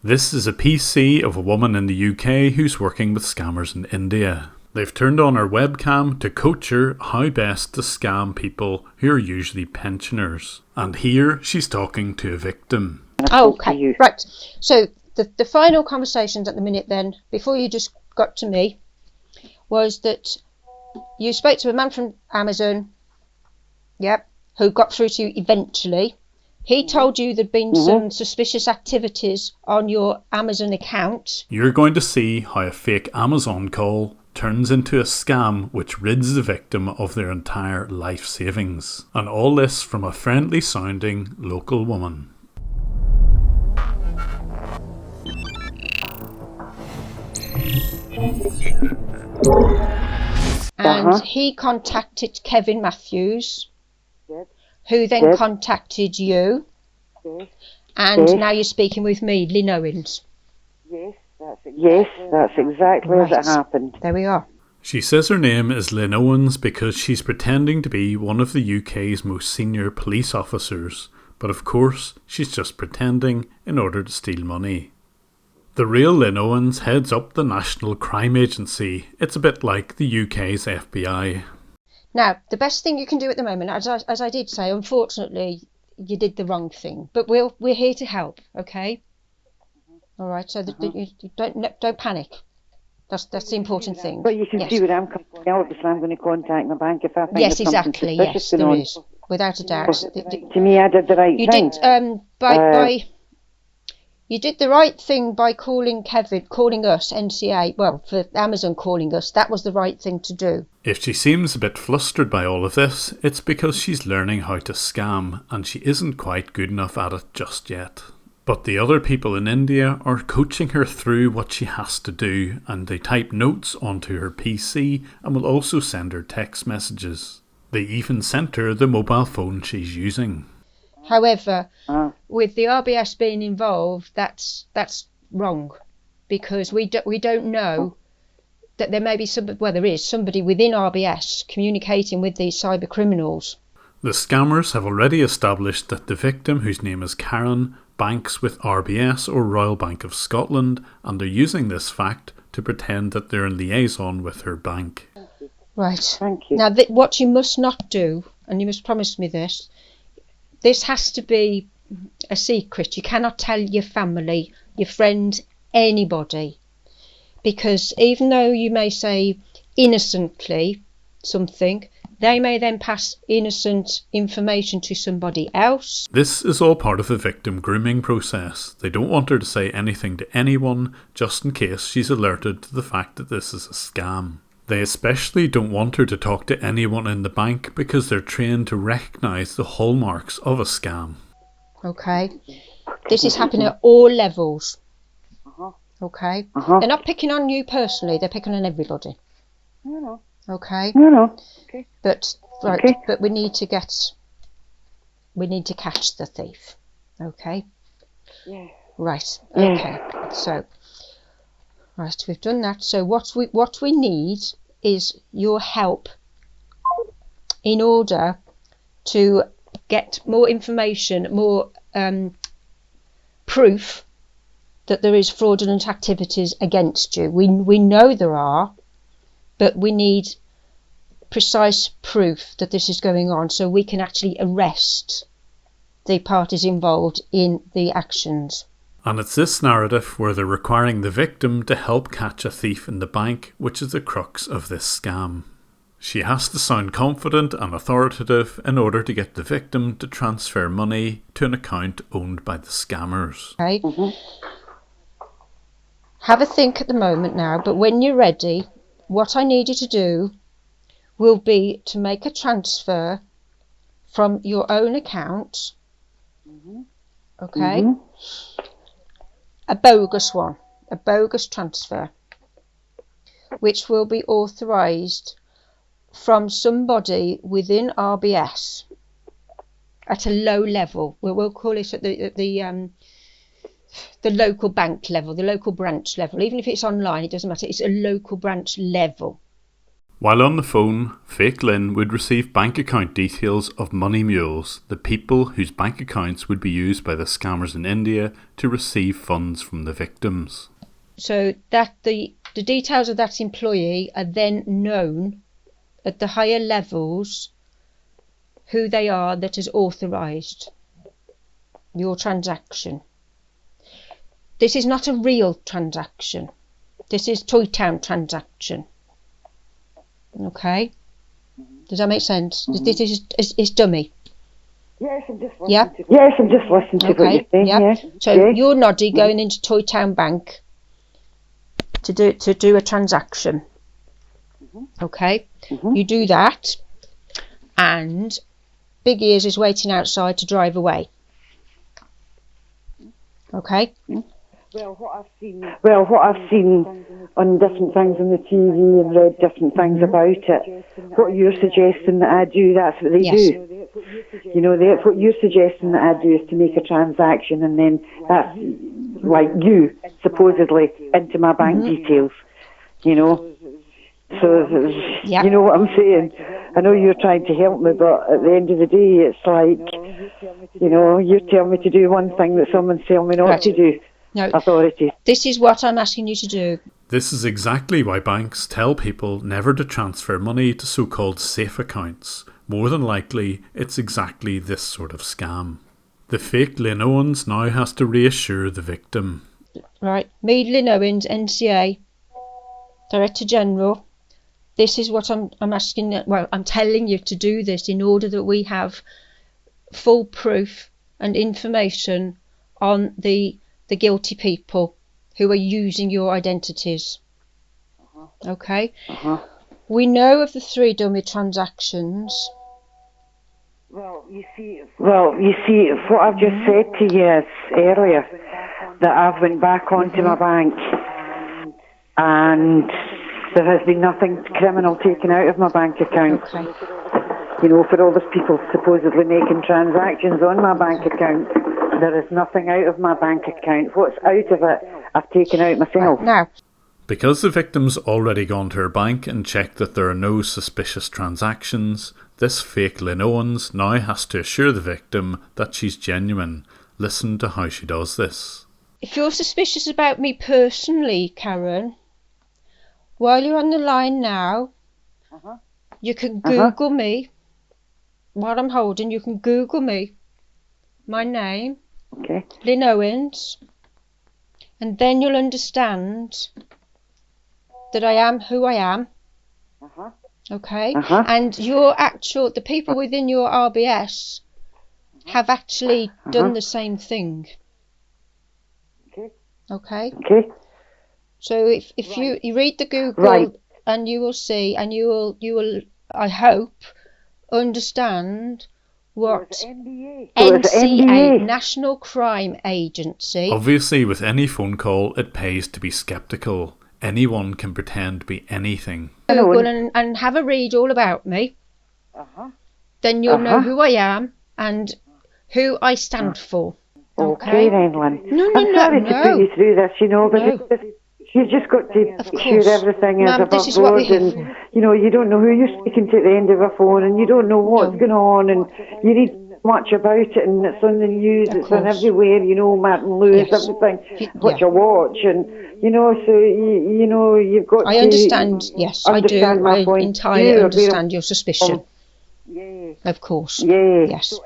This is a PC of a woman in the UK who's working with scammers in India. They've turned on her webcam to coach her how best to scam people who are usually pensioners. And here she's talking to a victim. Okay, right. So the final conversations at the minute then, before you just got to me, was that you spoke to a man from Amazon, who got through to you eventually. He told you there'd been some suspicious activities on your Amazon account. You're going to see how a fake Amazon call turns into a scam which rids the victim of their entire life savings. And all this from a friendly sounding local woman. And he contacted Kevin Matthews, who then contacted you, and now you're speaking with me, Lynn Owens. Yes, that's exactly as it happened. There we are. She says her name is Lynn Owens because she's pretending to be one of the UK's most senior police officers, but of course she's just pretending in order to steal money. The real Lynn Owens heads up the National Crime Agency. It's a bit like the UK's FBI. Now, the best thing you can do at the moment, as I did say, unfortunately, you did the wrong thing. But we're here to help, okay? All right, so you don't panic. That's the important thing. But you can see where I'm coming from. Obviously, I'm going to contact my bank if I think yes, there's something exactly. suspicious Yes, there going is, without a doubt. To me, I did the right thing. You did the right thing by calling us, NCA, well, for Amazon calling us. That was the right thing to do. If she seems a bit flustered by all of this, it's because she's learning how to scam and she isn't quite good enough at it just yet. But the other people in India are coaching her through what she has to do, and they type notes onto her PC and will also send her text messages. They even sent her the mobile phone she's using. However, with the RBS being involved, that's wrong, because we don't know that there may be there is somebody within RBS communicating with these cyber criminals. The scammers have already established that the victim, whose name is Karen, banks with RBS or Royal Bank of Scotland, and they're using this fact to pretend that they're in liaison with her bank. Right. Thank you. Now, what you must not do, and you must promise me this has to be a secret. You cannot tell your family, your friends, anybody, because even though you may say innocently something, they may then pass innocent information to somebody else. This is all part of the victim grooming process. They don't want her to say anything to anyone, just in case she's alerted to the fact that this is a scam. They especially don't want her to talk to anyone in the bank because they're trained to recognise the hallmarks of a scam. Okay. This is happening at all levels. Okay. They're not picking on you personally, they're picking on everybody. No. Okay. No. Okay. But we need to catch the thief. Okay. Yeah. Right. Okay. So right, we've done that. So what we need is your help in order to get more information, more proof that there is fraudulent activities against you. We know there are, but we need precise proof that this is going on so we can actually arrest the parties involved in the actions. And it's this narrative where they're requiring the victim to help catch a thief in the bank, which is the crux of this scam. She has to sound confident and authoritative in order to get the victim to transfer money to an account owned by the scammers. Okay. Have a think at the moment now, but when you're ready, what I need you to do will be to make a transfer from your own account. Okay. A bogus one, a bogus transfer, which will be authorised from somebody within RBS at a low level. We'll call it at the local bank level, the local branch level. Even if it's online, it doesn't matter. It's a local branch level. While on the phone, fake Lynn would receive bank account details of money mules, the people whose bank accounts would be used by the scammers in India to receive funds from the victims. So that the details of that employee are then known at the higher levels who they are that has authorised your transaction. This is not a real transaction. This is Toy Town transaction. Okay? Does that make sense? This is dummy. Yes, I'm just listening to what you're saying. Yeah. Yes. So you're Noddy going into Toy Town Bank to do a transaction. Okay? You do that, and Big Ears is waiting outside to drive away. Okay? Well, what I've seen on different things on the TV and read different things about it, what you're suggesting that I do, that's what they do. You know, what you're suggesting that I do is to make a transaction, and then that's like you, supposedly, into my bank details, you know. So, you know what I'm saying? I know you're trying to help me, but at the end of the day, it's like, you know, you're telling me to do one thing that someone's telling me not to do. No, authorities. This is what I'm asking you to do. This is exactly why banks tell people never to transfer money to so-called safe accounts. More than likely, it's exactly this sort of scam. The fake Lynn Owens now has to reassure the victim. Right, me, Lynn Owens, NCA, Director General. This is what I'm asking. Well, I'm telling you to do this in order that we have full proof and information on the guilty people who are using your identities. Okay? We know of the 3 dummy transactions. Well, you see, what I've just said to you is earlier, that I've went back onto my bank and there has been nothing criminal taken out of my bank account. Okay. You know, for all those people supposedly making transactions on my bank account, there is nothing out of my bank account. What's out of it, I've taken out myself. Now, because the victim's already gone to her bank and checked that there are no suspicious transactions, this fake Lynn Owens now has to assure the victim that she's genuine. Listen to how she does this. if you're suspicious about me personally, Karen, while you're on the line now, you can Google me. While I'm holding, you can Google me. My name, Lynn Owens, and then you'll understand that I am who I am. Okay? And the people within your RBS have actually done the same thing. Okay? So if you read the Google and you will see, and you will I hope understand what NCA, National Crime Agency. Obviously, with any phone call, it pays to be sceptical. Anyone can pretend to be anything. Google and have a read all about me. Then you'll know who I am and who I stand for. Okay then, Lynn. No. I'm sorry to put you through this, but you've just got to shoot everything as above board, and you don't know who you're speaking to at the end of a phone, and you don't know what's going on, and you read much about it, and it's on the news, it's on everywhere, Martin Lewis, everything, what you watch, and so you've got I understand, yes, I do. I entirely understand your suspicion. Of course. Yes.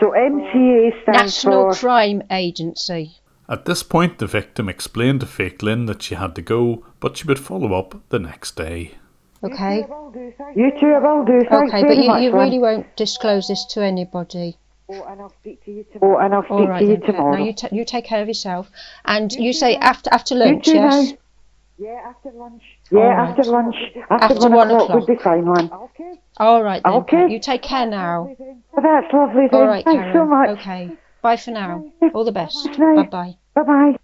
So MCA stands National for Crime Agency. At this point, the victim explained to fake Lynn that she had to go, but she would follow up the next day. Okay. You too, I will do. Thanks okay, but you really won't disclose this to anybody. And I'll speak to you tomorrow. Now you take care of yourself. And you say after lunch, yes? Now. Yeah, after lunch. After lunch. After 1 o'clock would be fine, Lynn. Okay. All right then. Okay. You take care now. Well, that's lovely then. All right, thanks Karen. so much. Okay. Bye for now. All the best. Bye-bye. Bye-bye.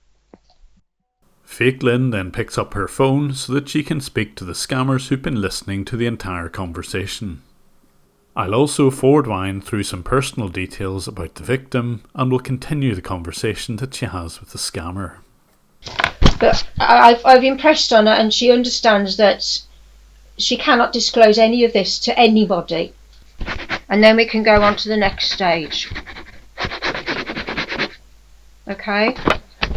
Fake Lynn then picks up her phone so that she can speak to the scammers who've been listening to the entire conversation. I'll also forward Wine through some personal details about the victim and will continue the conversation that she has with the scammer. But I've impressed on her, and she understands that she cannot disclose any of this to anybody. And then we can go on to the next stage. Okay?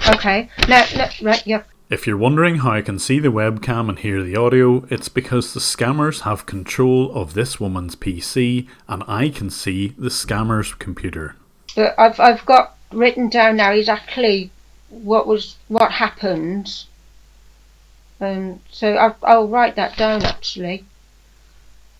Okay. No, right, yeah. If you're wondering how I can see the webcam and hear the audio, it's because the scammers have control of this woman's PC and I can see the scammer's computer. But I've got written down now exactly what happened. So I'll write that down actually.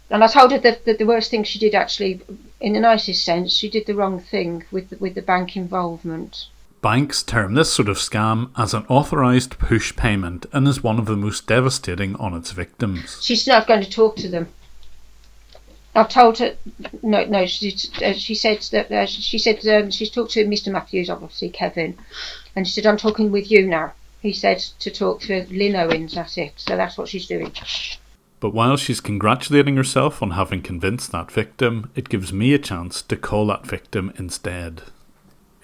And I told her that the worst thing she did actually, in the nicest sense, she did the wrong thing with the bank involvement. Banks term this sort of scam as an authorised push payment and is one of the most devastating on its victims. She's not going to talk to them. I've told her no. She said that she's talked to Mr. Matthews, obviously Kevin, and she said I'm talking with you now. He said to talk to Lynn Owens. That's it. So that's what she's doing. But while she's congratulating herself on having convinced that victim, it gives me a chance to call that victim instead.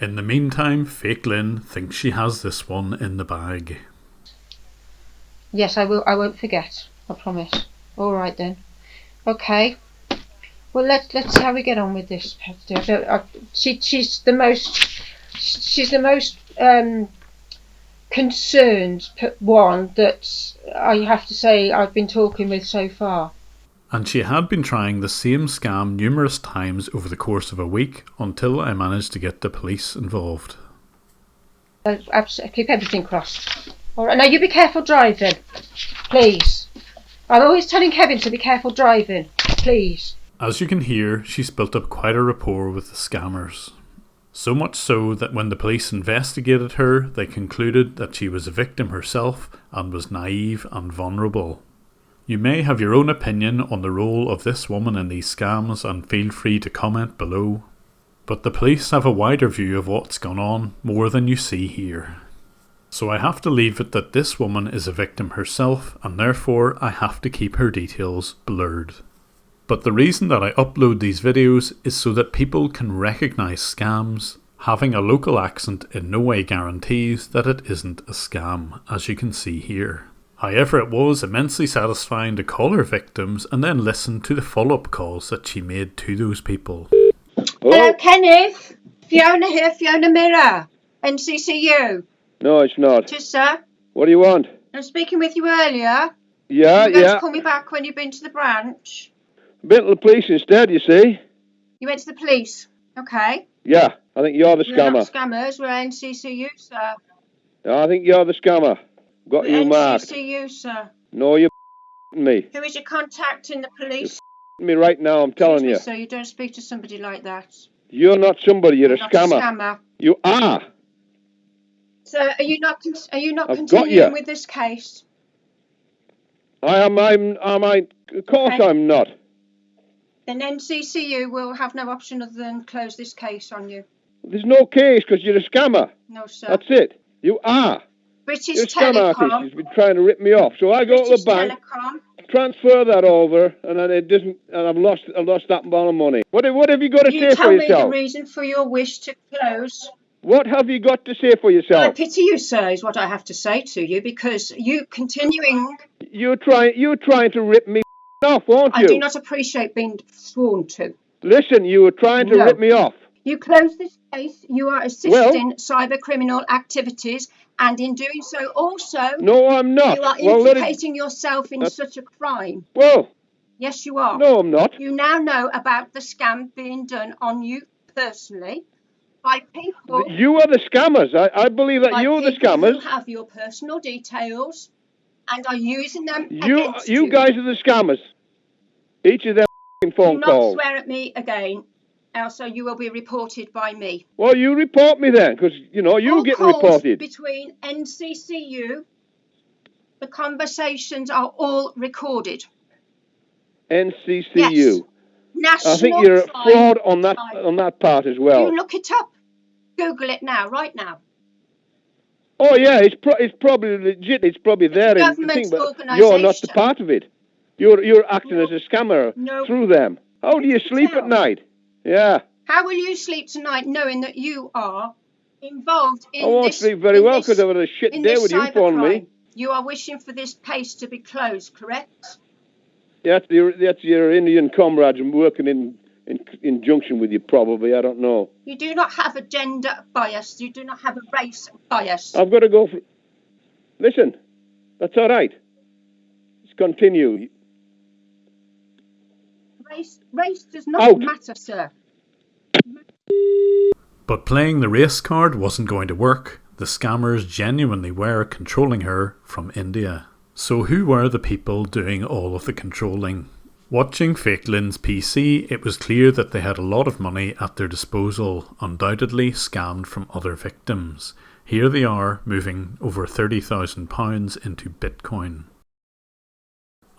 In the meantime, fake Lynn thinks she has this one in the bag. Yes, I will. I won't forget. I promise. All right then. Okay. Well, let's see how we get on with this. She's the most concerned one that I have to say I've been talking with so far. And she had been trying the same scam numerous times over the course of a week until I managed to get the police involved. Keep everything crossed. All right, now you be careful driving, please. I'm always telling Kevin to be careful driving, please. As you can hear, she's built up quite a rapport with the scammers. So much so that when the police investigated her, they concluded that she was a victim herself and was naive and vulnerable. You may have your own opinion on the role of this woman in these scams and feel free to comment below. But the police have a wider view of what's gone on, more than you see here. So I have to leave it that this woman is a victim herself and therefore I have to keep her details blurred. But the reason that I upload these videos is so that people can recognise scams. Having a local accent in no way guarantees that it isn't a scam, as you can see here. However, it was immensely satisfying to call her victims and then listen to the follow-up calls that she made to those people. Hello, Kenneth. Fiona here, Fiona Mirror. NCCU. No, it's not. Just, sir. What do you want? I'm speaking with you earlier. Yeah, You were going to call me back when you've been to the branch. Been to the police instead, you see. You went to the police. Okay. Yeah, I think you're the We're scammer. not scammers, we're NCCU, sir. I think you're the scammer. Got you marked. NCCU, sir. No, you're me. Who is your contact in the police? Me right now, I'm telling you. Sir, you don't speak to somebody like that. You're not somebody, you're a Not scammer. a scammer. You are. So, are you not I've continuing got you. with this case? I am, of course Okay. I'm not. Then NCCU will have no option other than close this case on you. There's no case because you're a scammer. No, sir. That's it. You are. British You're a scam artist. Telecom. You've been trying to rip me off. So I go British to the bank, Telecom. transfer that over, and then it doesn't, and I've lost that amount of money. What have you got to You say tell for me the yourself? reason for your wish to close. What have you got to say for I yourself? pity you, sir, is what I have to say to you, because you continuing. You're trying to rip me off, aren't you? I do not appreciate being sworn to. Listen, you were trying to No. rip me off. You close this case, you are assisting cyber criminal activities, and in doing so also, No, I'm not. you are Well, implicating yourself in such a crime. Well, Yes, you are. no, I'm not. You now know about the scam being done on you personally by people. You are the scammers. I believe that by you're the people scammers. who have your personal details and are using them You against you. guys are the scammers. Each of them Do phone not calls. swear at me again, else you will be reported by me. Well, you report me then, because, you're All getting calls reported. between NCCU, the conversations are all recorded. NCCU. Yes. National I think you're a Crime fraud on Time. that part as well. You look it up. Google it now, right now. Oh yeah, it's probably legit. It's probably there in the government thing, but organisation. you're not the part of it. You're acting as a scammer No. through them. How do you sleep at night? Yeah, How will you sleep tonight knowing that you are involved in I won't this? sleep very in well this- because I had a shit in day this with you cybercrime? phoning me. You are wishing for this case to be closed, correct? That's your Indian comrades working in junction with you, probably. I don't know. You do not have a gender bias. You do not have a race bias. I've got to go for... Listen, that's all right. Let's continue. Race does not matter, sir. But playing the race card wasn't going to work. The scammers genuinely were controlling her from India. So who were the people doing all of the controlling? Watching Fake Lynn's PC, it was clear that they had a lot of money at their disposal, undoubtedly scammed from other victims. Here they are, moving over £30,000 into Bitcoin.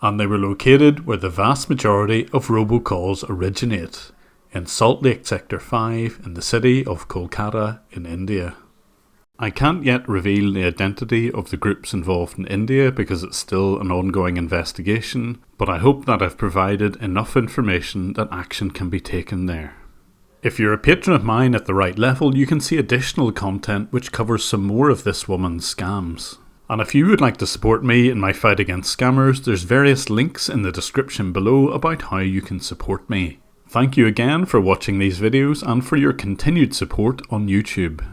And they were located where the vast majority of robocalls originate, in Salt Lake Sector 5 in the city of Kolkata in India. I can't yet reveal the identity of the groups involved in India because it's still an ongoing investigation, but I hope that I've provided enough information that action can be taken there. If you're a patron of mine at the right level, you can see additional content which covers some more of this woman's scams. And if you would like to support me in my fight against scammers, there's various links in the description below about how you can support me. Thank you again for watching these videos and for your continued support on YouTube.